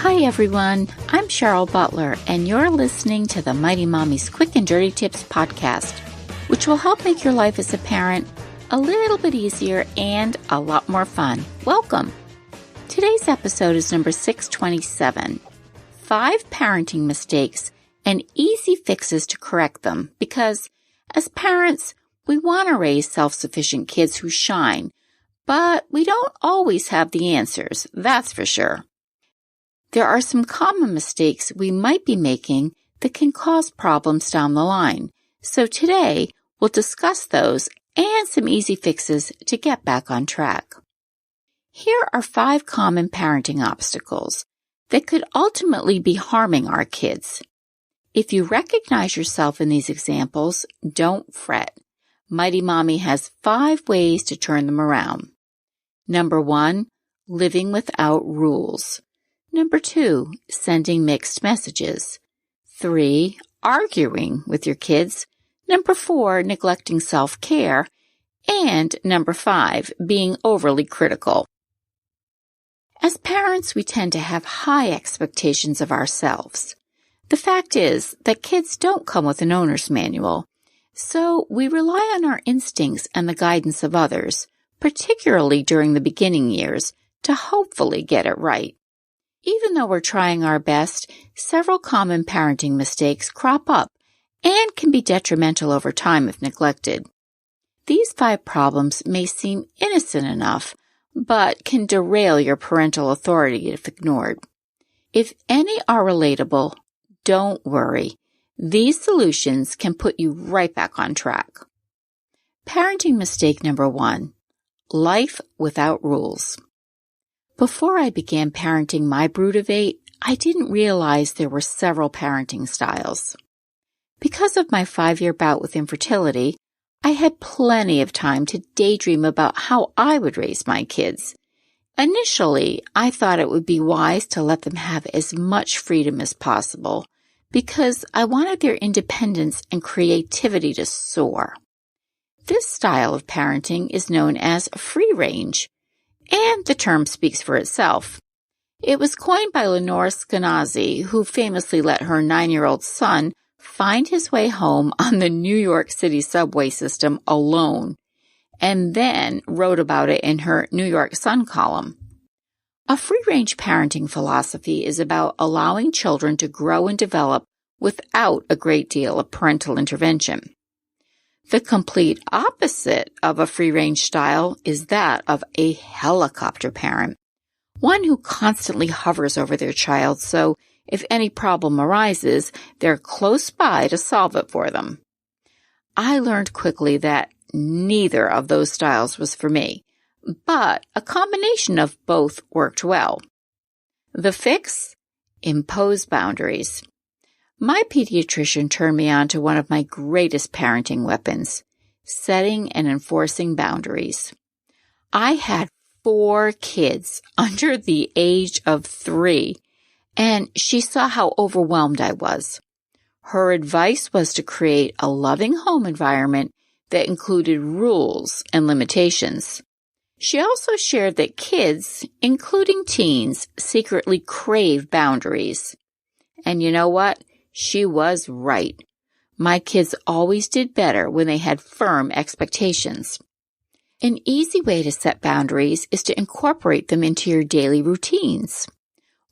Hi everyone, I'm Cheryl Butler, and you're listening to the Mighty Mommy's Quick and Dirty Tips podcast, which will help make your life as a parent a little bit easier and a lot more fun. Welcome! Today's episode is number 627, 5 parenting mistakes and easy fixes to correct them, because as parents, we want to raise self-sufficient kids who shine, but we don't always have the answers, that's for sure. There are some common mistakes we might be making that can cause problems down the line. So today, we'll discuss those and some easy fixes to get back on track. Here are 5 common parenting obstacles that could ultimately be harming our kids. If you recognize yourself in these examples, don't fret. Mighty Mommy has 5 ways to turn them around. Number 1, living without rules. Number 2, sending mixed messages. 3, arguing with your kids. Number 4, neglecting self-care. And number 5, being overly critical. As parents, we tend to have high expectations of ourselves. The fact is that kids don't come with an owner's manual, so we rely on our instincts and the guidance of others, particularly during the beginning years, to hopefully get it right. Even though we're trying our best, several common parenting mistakes crop up and can be detrimental over time if neglected. These 5 problems may seem innocent enough, but can derail your parental authority if ignored. If any are relatable, don't worry. These solutions can put you right back on track. Parenting mistake number 1, life without rules. Before I began parenting my brood of 8, I didn't realize there were several parenting styles. Because of my 5-year bout with infertility, I had plenty of time to daydream about how I would raise my kids. Initially, I thought it would be wise to let them have as much freedom as possible because I wanted their independence and creativity to soar. This style of parenting is known as free range, and the term speaks for itself. It was coined by Lenore Skenazy, who famously let her 9-year-old son find his way home on the New York City subway system alone, and then wrote about it in her New York Sun column. A free-range parenting philosophy is about allowing children to grow and develop without a great deal of parental intervention. The complete opposite of a free-range style is that of a helicopter parent, one who constantly hovers over their child, so if any problem arises, they're close by to solve it for them. I learned quickly that neither of those styles was for me, but a combination of both worked well. The fix? Impose boundaries. My pediatrician turned me on to one of my greatest parenting weapons, setting and enforcing boundaries. I had 4 kids under the age of 3, and she saw how overwhelmed I was. Her advice was to create a loving home environment that included rules and limitations. She also shared that kids, including teens, secretly crave boundaries. And you know what? She was right. My kids always did better when they had firm expectations. An easy way to set boundaries is to incorporate them into your daily routines.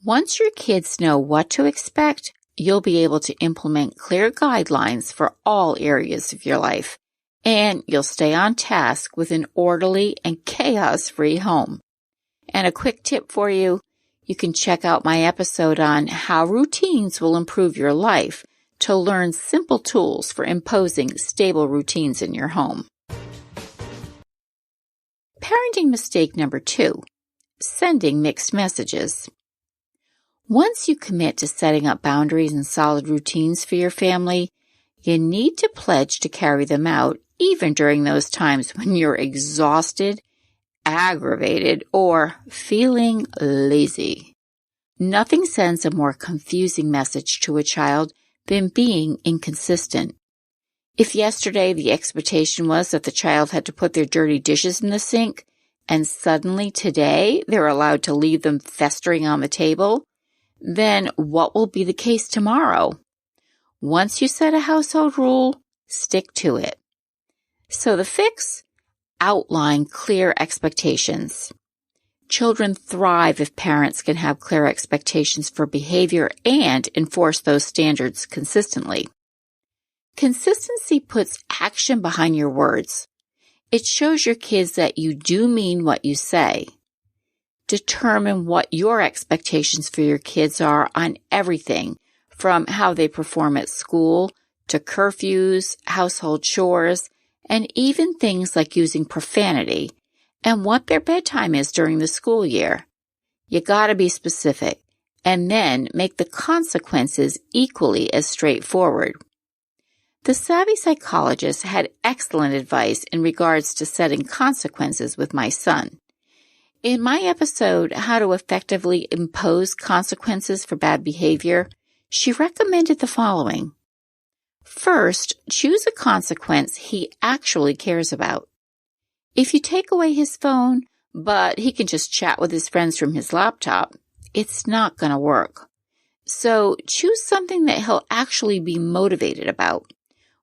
Once your kids know what to expect, you'll be able to implement clear guidelines for all areas of your life, and you'll stay on task with an orderly and chaos-free home. And a quick tip for you, you can check out my episode on how routines will improve your life to learn simple tools for imposing stable routines in your home. Parenting mistake number 2, sending mixed messages. Once you commit to setting up boundaries and solid routines for your family, you need to pledge to carry them out even during those times when you're exhausted, aggravated, or feeling lazy. Nothing sends a more confusing message to a child than being inconsistent. If yesterday the expectation was that the child had to put their dirty dishes in the sink, and suddenly today they're allowed to leave them festering on the table, then what will be the case tomorrow? Once you set a household rule, stick to it. So the fix? Outline clear expectations. Children thrive if parents can have clear expectations for behavior and enforce those standards consistently. Consistency puts action behind your words. It shows your kids that you do mean what you say. Determine what your expectations for your kids are on everything from how they perform at school to curfews, household chores, and even things like using profanity and what their bedtime is during the school year. You gotta be specific and then make the consequences equally as straightforward. The savvy psychologist had excellent advice in regards to setting consequences with my son. In my episode, How to Effectively Impose Consequences for Bad Behavior, she recommended the following. First, choose a consequence he actually cares about. If you take away his phone, but he can just chat with his friends from his laptop, it's not going to work. So choose something that he'll actually be motivated about,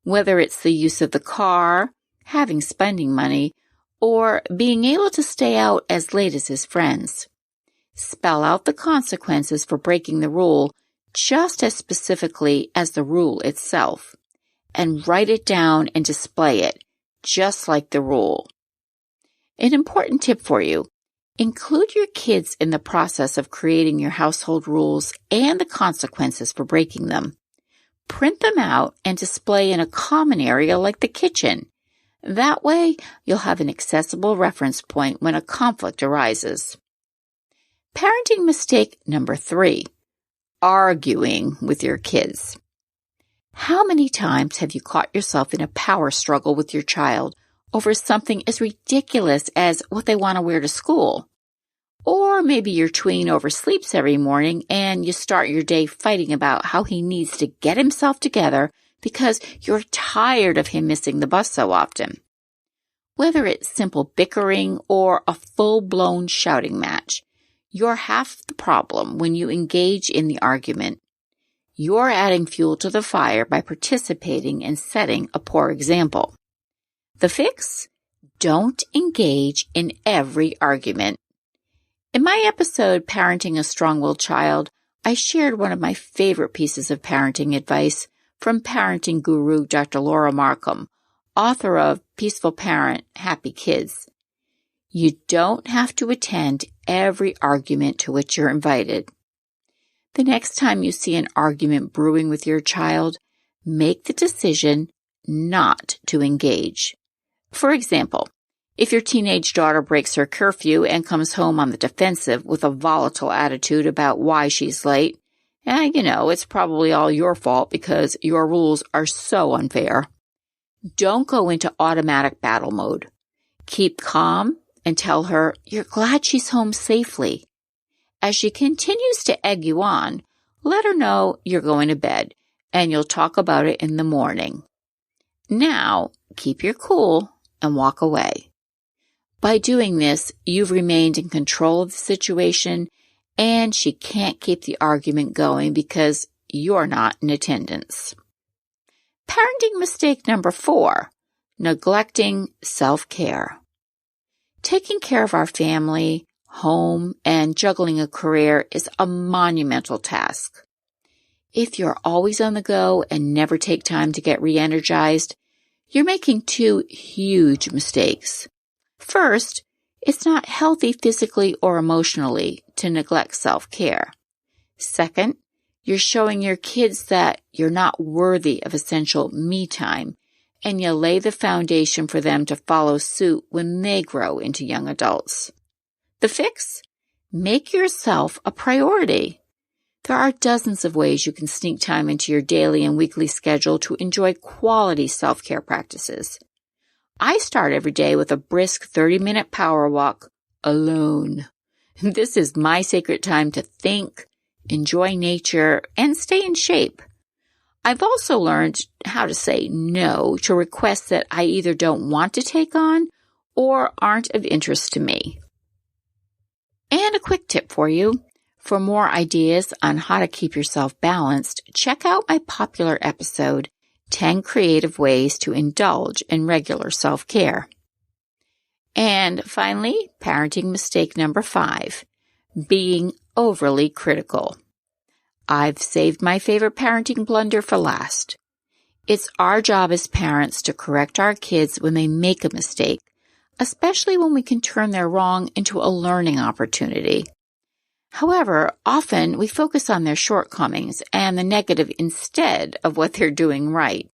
whether it's the use of the car, having spending money, or being able to stay out as late as his friends. Spell out the consequences for breaking the rule just as specifically as the rule itself, and write it down and display it, just like the rule. An important tip for you, include your kids in the process of creating your household rules and the consequences for breaking them. Print them out and display in a common area like the kitchen. That way, you'll have an accessible reference point when a conflict arises. Parenting mistake number 3, arguing with your kids. How many times have you caught yourself in a power struggle with your child over something as ridiculous as what they want to wear to school? Or maybe your tween oversleeps every morning and you start your day fighting about how he needs to get himself together because you're tired of him missing the bus so often. Whether it's simple bickering or a full-blown shouting match, you're half the problem when you engage in the argument. You're adding fuel to the fire by participating and setting a poor example. The fix? Don't engage in every argument. In my episode, Parenting a Strong-Willed Child, I shared one of my favorite pieces of parenting advice from parenting guru Dr. Laura Markham, author of Peaceful Parent, Happy Kids. You don't have to attend every argument to which you're invited. The next time you see an argument brewing with your child, make the decision not to engage. For example, if your teenage daughter breaks her curfew and comes home on the defensive with a volatile attitude about why she's late, it's probably all your fault because your rules are so unfair. Don't go into automatic battle mode. Keep calm and tell her you're glad she's home safely. As she continues to egg you on, let her know you're going to bed and you'll talk about it in the morning. Now, keep your cool and walk away. By doing this, you've remained in control of the situation and she can't keep the argument going because you're not in attendance. Parenting mistake number 4, neglecting self-care. Taking care of our family, home, and juggling a career is a monumental task. If you're always on the go and never take time to get re-energized, you're making 2 huge mistakes. First, it's not healthy physically or emotionally to neglect self-care. Second, you're showing your kids that you're not worthy of essential me time, and you lay the foundation for them to follow suit when they grow into young adults. The fix? Make yourself a priority. There are dozens of ways you can sneak time into your daily and weekly schedule to enjoy quality self-care practices. I start every day with a brisk 30-minute power walk alone. This is my sacred time to think, enjoy nature, and stay in shape. I've also learned how to say no to requests that I either don't want to take on or aren't of interest to me. And a quick tip for you. For more ideas on how to keep yourself balanced, check out my popular episode, 10 Creative Ways to Indulge in Regular Self-Care. And finally, parenting mistake number 5, being overly critical. I've saved my favorite parenting blunder for last. It's our job as parents to correct our kids when they make a mistake, especially when we can turn their wrong into a learning opportunity. However, often we focus on their shortcomings and the negative instead of what they're doing right.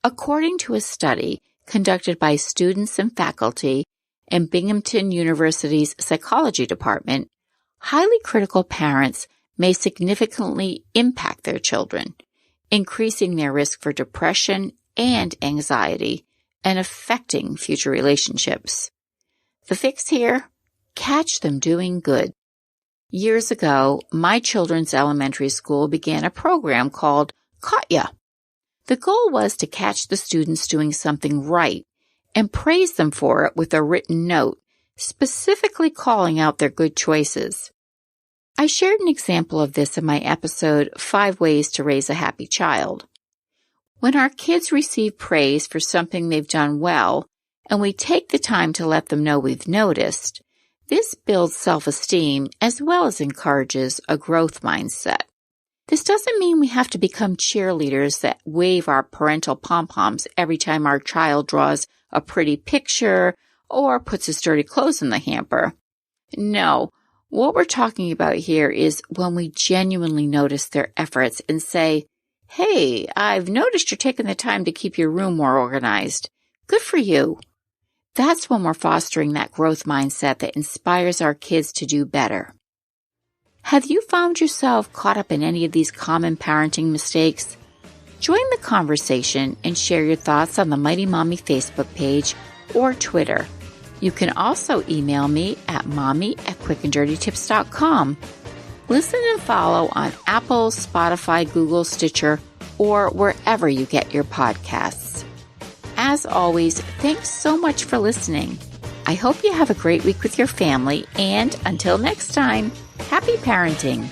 According to a study conducted by students and faculty in Binghamton University's psychology department, highly critical parents may significantly impact their children, increasing their risk for depression and anxiety and affecting future relationships. The fix here? Catch them doing good. Years ago, my children's elementary school began a program called Caught Ya! The goal was to catch the students doing something right and praise them for it with a written note, specifically calling out their good choices. I shared an example of this in my episode, 5 Ways to Raise a Happy Child. When our kids receive praise for something they've done well, and we take the time to let them know we've noticed, this builds self-esteem as well as encourages a growth mindset. This doesn't mean we have to become cheerleaders that wave our parental pom-poms every time our child draws a pretty picture or puts his dirty clothes in the hamper. No, what we're talking about here is when we genuinely notice their efforts and say, "Hey, I've noticed you're taking the time to keep your room more organized. Good for you." That's when we're fostering that growth mindset that inspires our kids to do better. Have you found yourself caught up in any of these common parenting mistakes? Join the conversation and share your thoughts on the Mighty Mommy Facebook page or Twitter. You can also email me at mommy@quickanddirtytips.com. Listen and follow on Apple, Spotify, Google, Stitcher, or wherever you get your podcasts. As always, thanks so much for listening. I hope you have a great week with your family, and until next time, happy parenting.